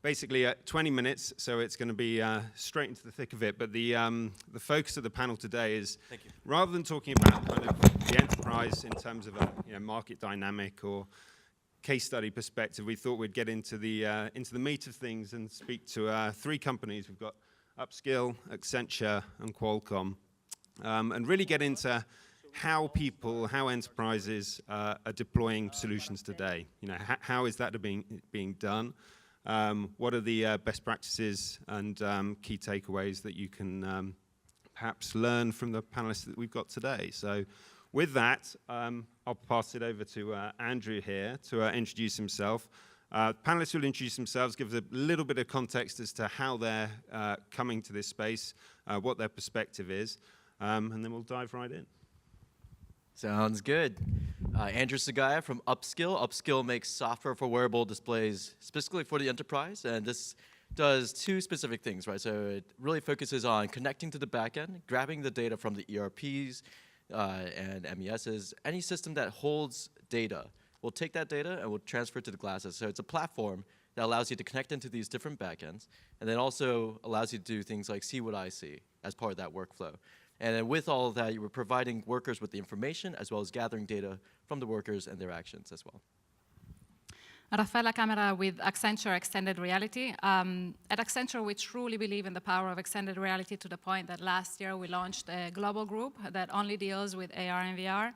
basically 20 minutes, so it's going to be straight into the thick of it. But the focus of the panel today is, rather than talking about kind of the enterprise in terms of a market dynamic or case study perspective, we thought we'd get into the meat of things and speak to 3 companies. We've got Upskill, Accenture, and Qualcomm, and really get into how enterprises are deploying solutions today. How is that being done? What are the best practices and key takeaways that you can perhaps learn from the panelists that we've got today? So with that, I'll pass it over to Andrew here to introduce himself. Panelists will introduce themselves, give us a little bit of context as to how they're coming to this space, what their perspective is, and then we'll dive right in. Sounds good. Andrew Sugaya from Upskill. Upskill makes software for wearable displays specifically for the enterprise, and this does 2 specific things, right? So it really focuses on connecting to the backend, grabbing the data from the ERPs and MESs. Any system that holds data will take that data and will transfer it to the glasses. So it's a platform that allows you to connect into these different backends, and then also allows you to do things like see what I see as part of that workflow. And then with all of that, you were providing workers with the information as well as gathering data from the workers and their actions as well. Raffaella Camera with Accenture Extended Reality. At Accenture, we truly believe in the power of extended reality to the point that last year we launched a global group that only deals with AR and VR.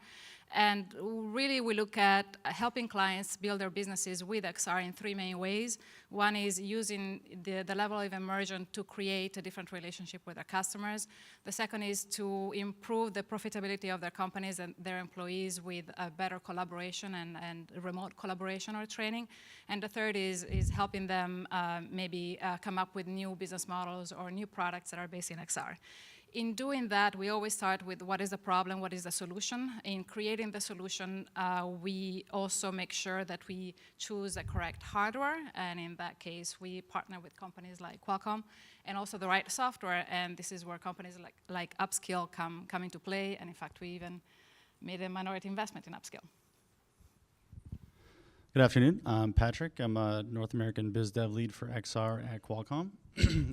And really, we look at helping clients build their businesses with XR in 3 main ways. One is using the level of immersion to create a different relationship with their customers. The second is to improve the profitability of their companies and their employees with a better collaboration and remote collaboration or training. And the third is helping them maybe come up with new business models or new products that are based in XR. In doing that, we always start with what is the problem, what is the solution. In creating the solution, we also make sure that we choose the correct hardware, and in that case, we partner with companies like Qualcomm, and also the right software, and this is where companies like Upskill come into play, and in fact, we even made a minority investment in Upskill. Good afternoon. I'm Patrick. I'm a North American biz dev lead for XR at Qualcomm.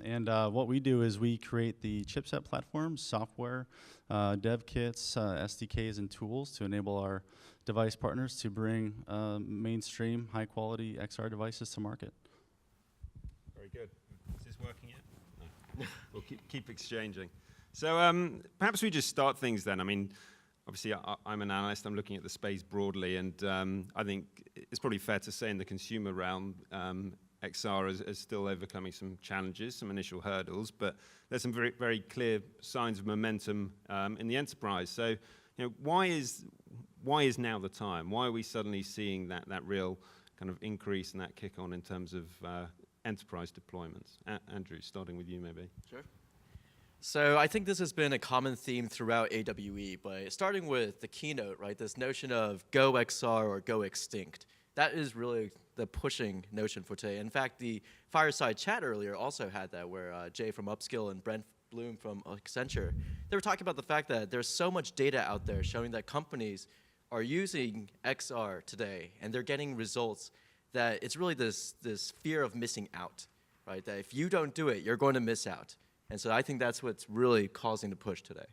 And what we do is we create the chipset platforms, software, dev kits, SDKs, and tools to enable our device partners to bring mainstream, high-quality XR devices to market. Very good. Is this working yet? No. We'll keep exchanging. So perhaps we just start things then. I mean, obviously, I'm an analyst. I'm looking at the space broadly, and I think it's probably fair to say in the consumer realm, XR is still overcoming some challenges, some initial hurdles, but there's some very, very clear signs of momentum in the enterprise. So, why is now the time? Why are we suddenly seeing that real kind of increase and that kick on in terms of enterprise deployments? Andrew, starting with you, maybe. Sure. So I think this has been a common theme throughout AWE, but starting with the keynote, right, this notion of go XR or go extinct, that is really the pushing notion for today. In fact, the fireside chat earlier also had that, where Jay from Upskill and Brent Bloom from Accenture, they were talking about the fact that there's so much data out there showing that companies are using XR today, and they're getting results that it's really this fear of missing out, right, that if you don't do it, you're going to miss out. And so I think that's what's really causing the push today.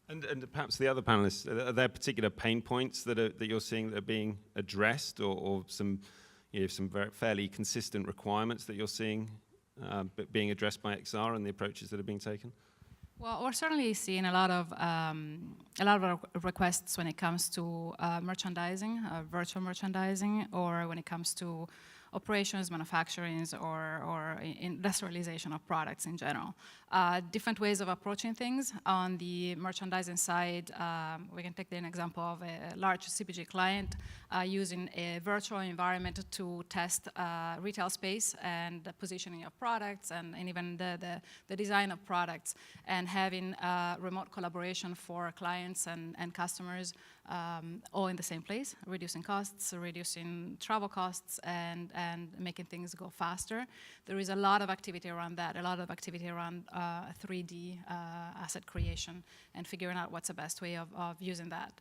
And perhaps the other panelists, are there particular pain points that you're seeing that are being addressed, or some fairly consistent requirements that you're seeing being addressed by XR and the approaches that are being taken? Well, we're certainly seeing a lot of requests when it comes to merchandising, virtual merchandising, or when it comes to operations, manufacturing, or industrialization of products in general. Different ways of approaching things. On the merchandising side, we can take an example of a large CPG client using a virtual environment to test retail space and the positioning of products and even the design of products, and having remote collaboration for clients and customers all in the same place, reducing costs, reducing travel costs, and making things go faster. There is a lot of activity around that, a lot of activity around 3D asset creation and figuring out what's the best way of using that.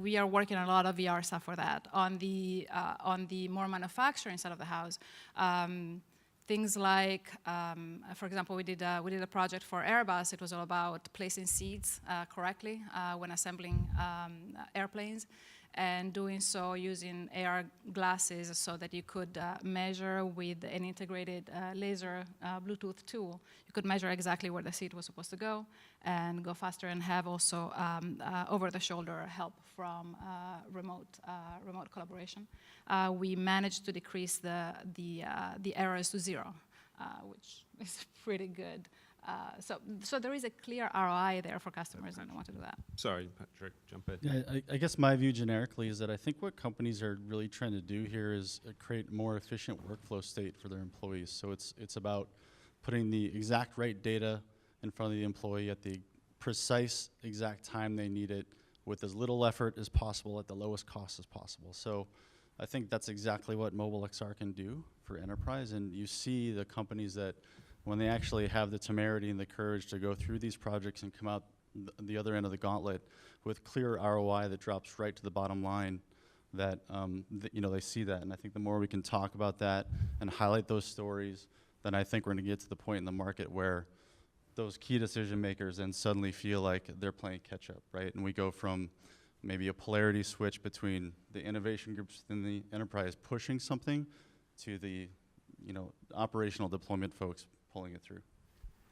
we are working on a lot of VR stuff for that. On the more manufacturing side of the house, things like, for example, we did a project for Airbus. It was all about placing seats correctly when assembling airplanes, and doing so using AR glasses so that you could measure with an integrated laser Bluetooth tool. You could measure exactly where the seat was supposed to go and go faster, and have also over-the-shoulder help from remote collaboration. We managed to decrease the errors to 0, which is pretty good. So there is a clear ROI there for customers, and I want to do that. Sorry, Patrick, jump in. Yeah, I guess my view generically is that I think what companies are really trying to do here is create more efficient workflow state for their employees. So it's about putting the exact right data in front of the employee at the precise exact time they need it, with as little effort as possible at the lowest cost as possible. So I think that's exactly what mobile XR can do for enterprise, and you see the companies that, when they actually have the temerity and the courage to go through these projects and come out the other end of the gauntlet with clear ROI that drops right to the bottom line, that they see that. And I think the more we can talk about that and highlight those stories, then I think we're going to get to the point in the market where those key decision makers then suddenly feel like they're playing catch up, right? And we go from maybe a polarity switch between the innovation groups within the enterprise pushing something to the operational deployment folks pulling it through.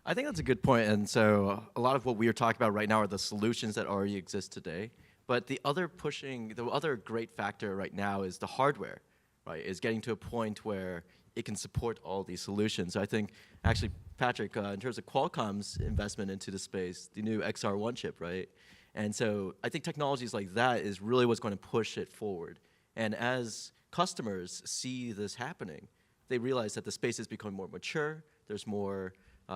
I think that's a good point. And so a lot of what we are talking about right now are the solutions that already exist today. But the other great factor right now is the hardware, right? Is getting to a point where it can support all these solutions. So I think, actually, Patrick, in terms of Qualcomm's investment into the space, the new XR1 chip, right? And so I think technologies like that is really what's going to push it forward. And as customers see this happening, they realize that the space is becoming more mature, there's more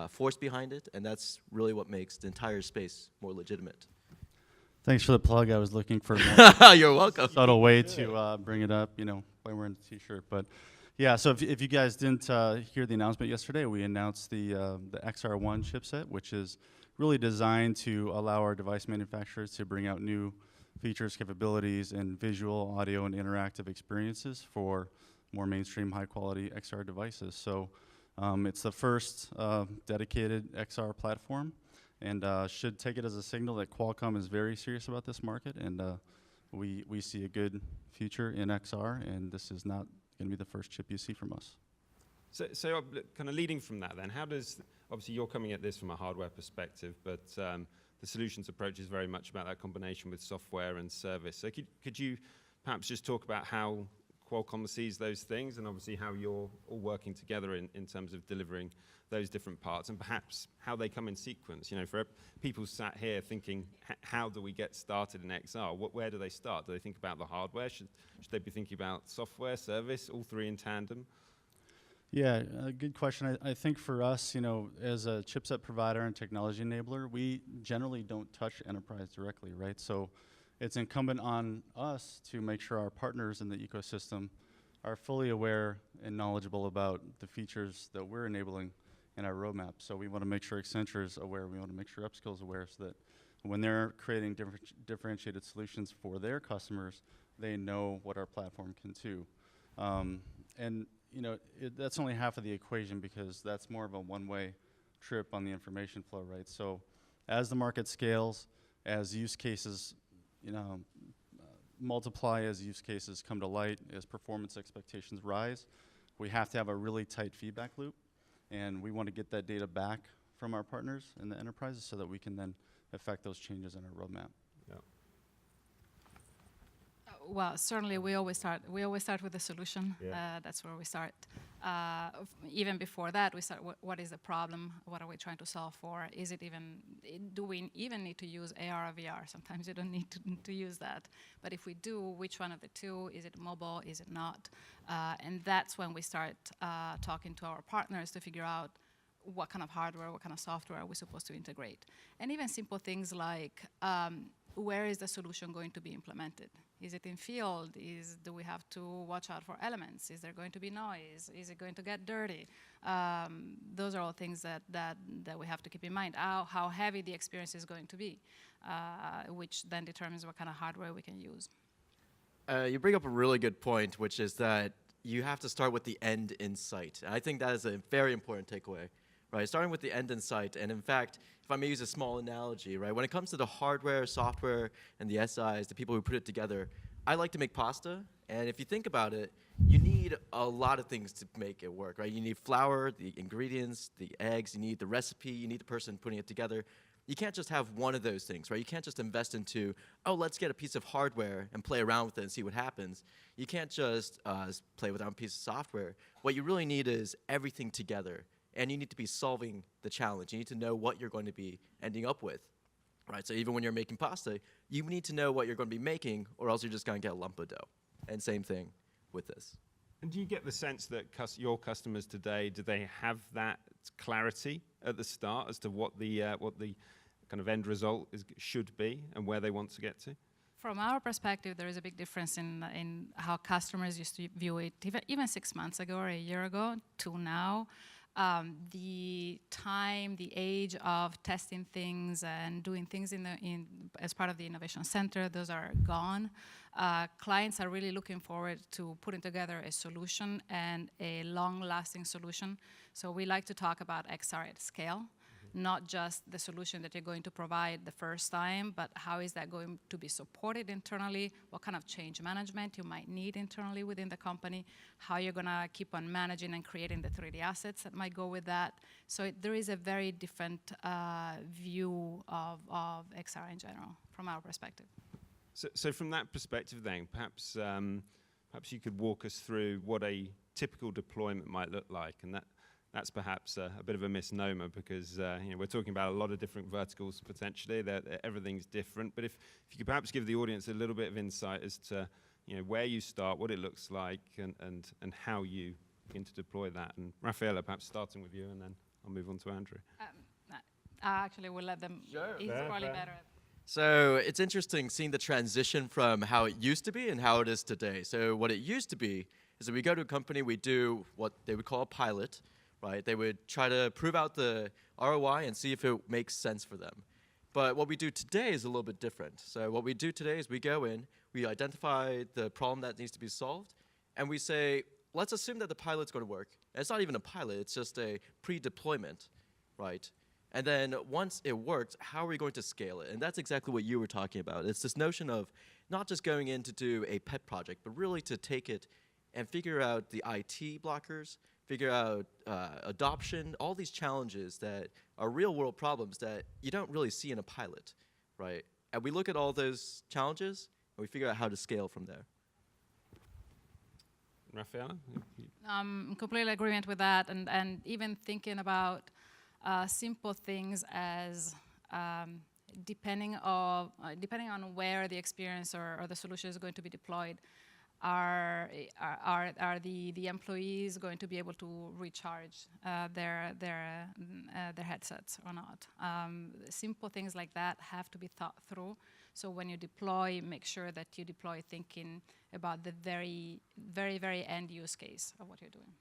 force behind it, and that's really what makes the entire space more legitimate. Thanks for the plug. I was looking for You're welcome. subtle way to bring it up, by wearing a t-shirt. But yeah, so if you guys didn't hear the announcement yesterday, we announced the XR1 chipset, which is really designed to allow our device manufacturers to bring out new features, capabilities, and visual, audio, and interactive experiences for more mainstream, high-quality XR devices. So it's the first dedicated XR platform, and should take it as a signal that Qualcomm is very serious about this market, and we see a good future in XR, and this is not going to be the first chip you see from us. So kind of leading from that then, how does, obviously you're coming at this from a hardware perspective, but the solutions approach is very much about that combination with software and service. So could you perhaps just talk about how Qualcomm sees those things, and obviously how you're all working together in terms of delivering those different parts, and perhaps how they come in sequence? For people sat here thinking, how do we get started in XR? Where do they start? Do they think about the hardware? Should they be thinking about software, service, all three in tandem? Yeah, good question. I think for us, as a chipset provider and technology enabler, we generally don't touch enterprise directly, right? So it's incumbent on us to make sure our partners in the ecosystem are fully aware and knowledgeable about the features that we're enabling in our roadmap. So we want to make sure Accenture is aware. We want to make sure Upskill is aware, so that when they're creating differentiated solutions for their customers, they know what our platform can do. And that's only half of the equation, because that's more of a one-way trip on the information flow, right? So as the market scales, as use cases multiply, as use cases come to light, as performance expectations rise, we have to have a really tight feedback loop, and we want to get that data back from our partners in the enterprises so that we can then affect those changes in our roadmap. Yeah. Well, certainly we always start with the solution. Yeah. That's where we start. Even before that, we start what is the problem? What are we trying to solve for? Do we even need to use AR or VR? Sometimes you don't need to use that. But if we do, which one of the two? Is it mobile? Is it not? And that's when we start talking to our partners to figure out what kind of hardware, what kind of software are we supposed to integrate. And even simple things like where is the solution going to be implemented? Is it in field? Do we have to watch out for elements? Is there going to be noise? Is it going to get dirty? Those are all things that we have to keep in mind. How heavy the experience is going to be, which then determines what kind of hardware we can use. You bring up a really good point, which is that you have to start with the end in sight. And I think that is a very important takeaway, right? Starting with the end in sight. And in fact, if I may use a small analogy, right? When it comes to the hardware, software, and the SIs, the people who put it together, I like to make pasta. And if you think about it, you need a lot of things to make it work, right? You need flour, the ingredients, the eggs, you need the recipe, you need the person putting it together. You can't just have one of those things, right? You can't just invest into, oh, let's get a piece of hardware and play around with it and see what happens. You can't just play with a piece of software. What you really need is everything together. And you need to be solving the challenge. You need to know what you're going to be ending up with, right? So even when you're making pasta, you need to know what you're going to be making, or else you're just going to get a lump of dough. And same thing with this. And do you get the sense that your customers today, do they have that clarity at the start as to what the kind of end result should be and where they want to get to? From our perspective, there is a big difference in how customers used to view it, even 6 months ago or a year ago to now. The time, the age of testing things and doing things as part of the Innovation Center, those are gone. Clients are really looking forward to putting together a solution and a long-lasting solution. So we like to talk about XR at scale, not just the solution that you're going to provide the first time, but how is that going to be supported internally, what kind of change management you might need internally within the company, how you're going to keep on managing and creating the 3D assets that might go with that. So there is a very different view of XR in general from our perspective. So from that perspective then, perhaps you could walk us through what a typical deployment might look like, and that's perhaps a bit of a misnomer because we're talking about a lot of different verticals potentially. Everything's different. But if you could perhaps give the audience a little bit of insight as to where you start, what it looks like, and how you begin to deploy that. And Raffaella, perhaps starting with you, and then I'll move on to Andrew. Actually, we'll let them. Sure. He's probably better. So it's interesting seeing the transition from how it used to be and how it is today. So what it used to be is that we go to a company, we do what they would call a pilot. Right? They would try to prove out the ROI and see if it makes sense for them. But what we do today is a little bit different. So what we do today is we go in, we identify the problem that needs to be solved, and we say, let's assume that the pilot's going to work. And it's not even a pilot, it's just a pre-deployment, right? And then once it works, how are we going to scale it? And that's exactly what you were talking about. It's this notion of not just going in to do a pet project, but really to take it and figure out the IT blockers, figure out adoption, all these challenges that are real-world problems that you don't really see in a pilot, right? And we look at all those challenges, and we figure out how to scale from there. Raffaella? I'm completely agreement with that, and even thinking about simple things as depending on where the experience or the solution is going to be deployed. Are the employees going to be able to recharge their headsets or not? Simple things like that have to be thought through. So when you deploy, make sure that you deploy thinking about the very, very, very end use case of what you're doing.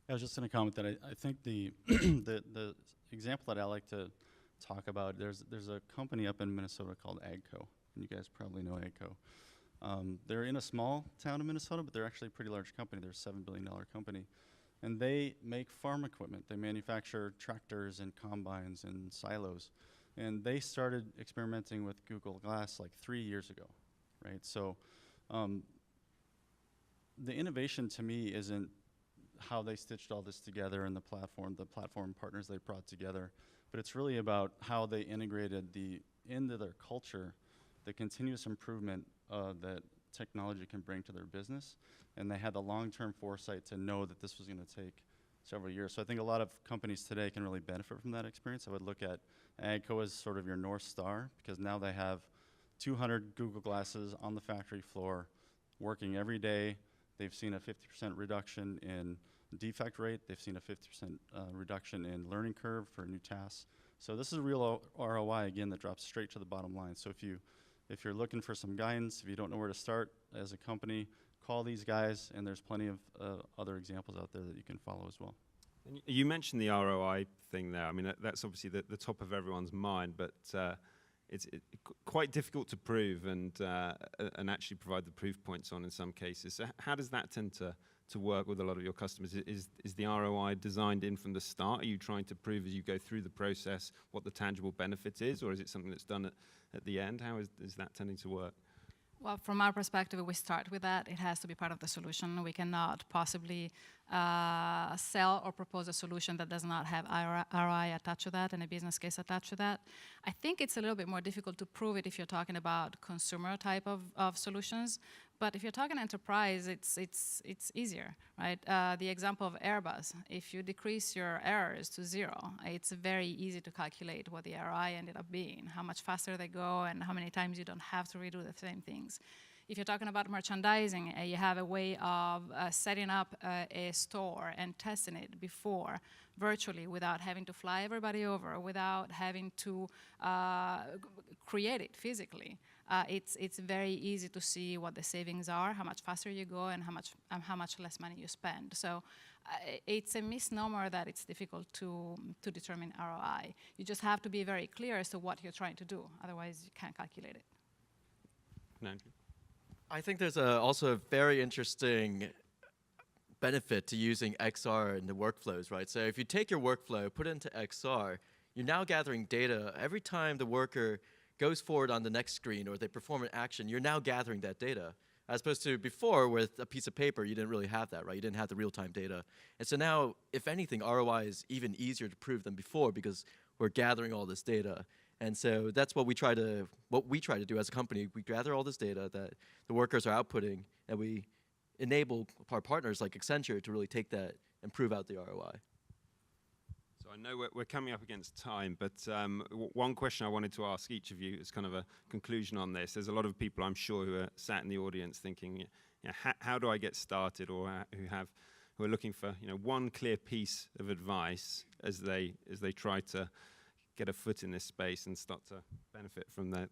I was just going to comment that I think the the example that I like to talk about, there's a company up in Minnesota called AGCO, and you guys probably know AGCO. They're in a small town in Minnesota, but they're actually a pretty large company. They're a $7 billion company. And they make farm equipment. They manufacture tractors and combines and silos. And they started experimenting with Google Glass like 3 years ago, right? So the innovation to me isn't how they stitched all this together in the platform partners they brought together, but it's really about how they integrated into their culture the continuous improvement that technology can bring to their business, and they had the long-term foresight to know that this was going to take several years. So I think a lot of companies today can really benefit from that experience. I would look at AGCO as sort of your North Star, because now they have 200 Google Glasses on the factory floor working every day. They've seen a 50% reduction in defect rate. They've seen a 50% reduction in learning curve for new tasks. So this is real ROI, again, that drops straight to the bottom line. So if you're looking for some guidance, if you don't know where to start as a company, call these guys, and there's plenty of other examples out there that you can follow as well. And you mentioned the ROI thing there. I mean, that's obviously the top of everyone's mind, but it's quite difficult to prove and actually provide the proof points on in some cases. So how does that tend to work with a lot of your customers? Is the ROI designed in from the start? Are you trying to prove as you go through the process what the tangible benefit is, or is it something that's done at the end? How is that tending to work? Well, from our perspective, we start with that. It has to be part of the solution. We cannot possibly sell or propose a solution that does not have ROI attached to that and a business case attached to that. I think it's a little bit more difficult to prove it if you're talking about consumer type of solutions. But if you're talking enterprise, it's easier, right? The example of Airbus, if you decrease your errors to 0, it's very easy to calculate what the ROI ended up being, how much faster they go, and how many times you don't have to redo the same things. If you're talking about merchandising, you have a way of setting up a store and testing it before, virtually, without having to fly everybody over, without having to create it physically. It's very easy to see what the savings are, how much faster you go, and how much less money you spend. So it's a misnomer that it's difficult to determine ROI. You just have to be very clear as to what you're trying to do. Otherwise, you can't calculate it. Andrew? I think there's also a very interesting benefit to using XR in the workflows, right? So if you take your workflow, put it into XR, you're now gathering data. Every time the worker goes forward on the next screen or they perform an action, you're now gathering that data. As opposed to before with a piece of paper, you didn't really have that, right? You didn't have the real-time data. And so now, if anything, ROI is even easier to prove than before because we're gathering all this data. And so that's what we try to do as a company. We gather all this data that the workers are outputting, and we enable our partners like Accenture to really take that and prove out the ROI. So I know we're coming up against time, but one question I wanted to ask each of you as kind of a conclusion on this. There's a lot of people, I'm sure, who are sat in the audience thinking, how do I get started, or who are looking for one clear piece of advice as they try to get a foot in this space and start to benefit from the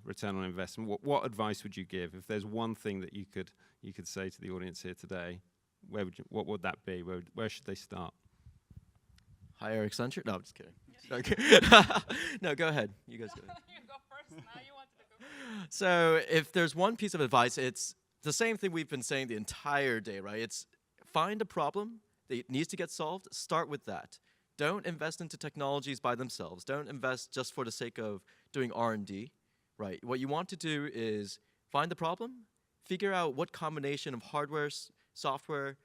return on investment. What advice would you give? If there's one thing that you could say to the audience here today, what would that be? Where should they start? Hire Accenture? No, I'm just kidding. No, go ahead. You guys go ahead. You go first. Now you wanted to go first. So if there's one piece of advice, it's the same thing we've been saying the entire day, right? It's find a problem that needs to get solved. Start with that. Don't invest into technologies by themselves. Don't invest just for the sake of doing R&D, right? What you want to do is find the problem, figure out what combination of hardware, software,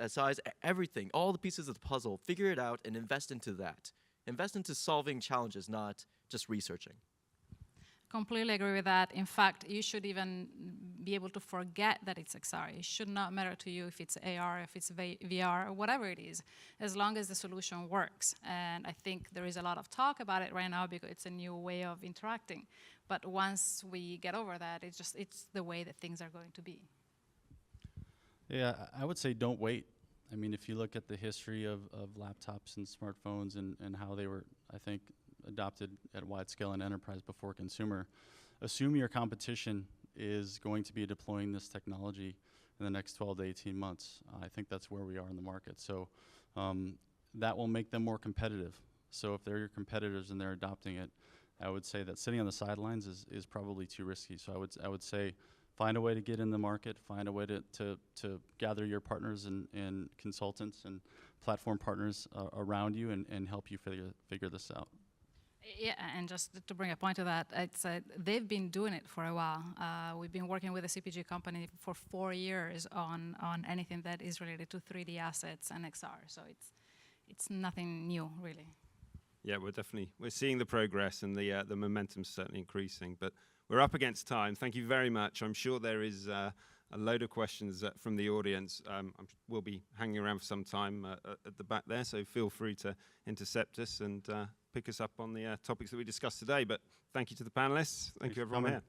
size, everything, all the pieces of the puzzle, figure it out and invest into that. Invest into solving challenges, not just researching. Completely agree with that. In fact, you should even be able to forget that it's XR. It should not matter to you if it's AR, if it's VR, or whatever it is, as long as the solution works. And I think there is a lot of talk about it right now because it's a new way of interacting. But once we get over that, it's the way that things are going to be. Yeah, I would say don't wait. I mean, if you look at the history of laptops and smartphones and how they were, I think, adopted at wide scale and enterprise before consumer, assume your competition is going to be deploying this technology in the next 12 to 18 months. I think that's where we are in the market. So that will make them more competitive. So if they're your competitors and they're adopting it, I would say that sitting on the sidelines is probably too risky. So I would say find a way to get in the market, find a way to gather your partners and consultants and platform partners around you and help you figure this out. Yeah, and just to bring a point to that, they've been doing it for a while. We've been working with a CPG company for 4 years on anything that is related to 3D assets and XR. So it's nothing new, really. Yeah, we're seeing the progress, and the momentum's certainly increasing. But we're up against time. Thank you very much. I'm sure there is a load of questions from the audience. We'll be hanging around for some time at the back there, so feel free to intercept us and pick us up on the topics that we discussed today. But thank you to the panelists. Thank you, everyone here.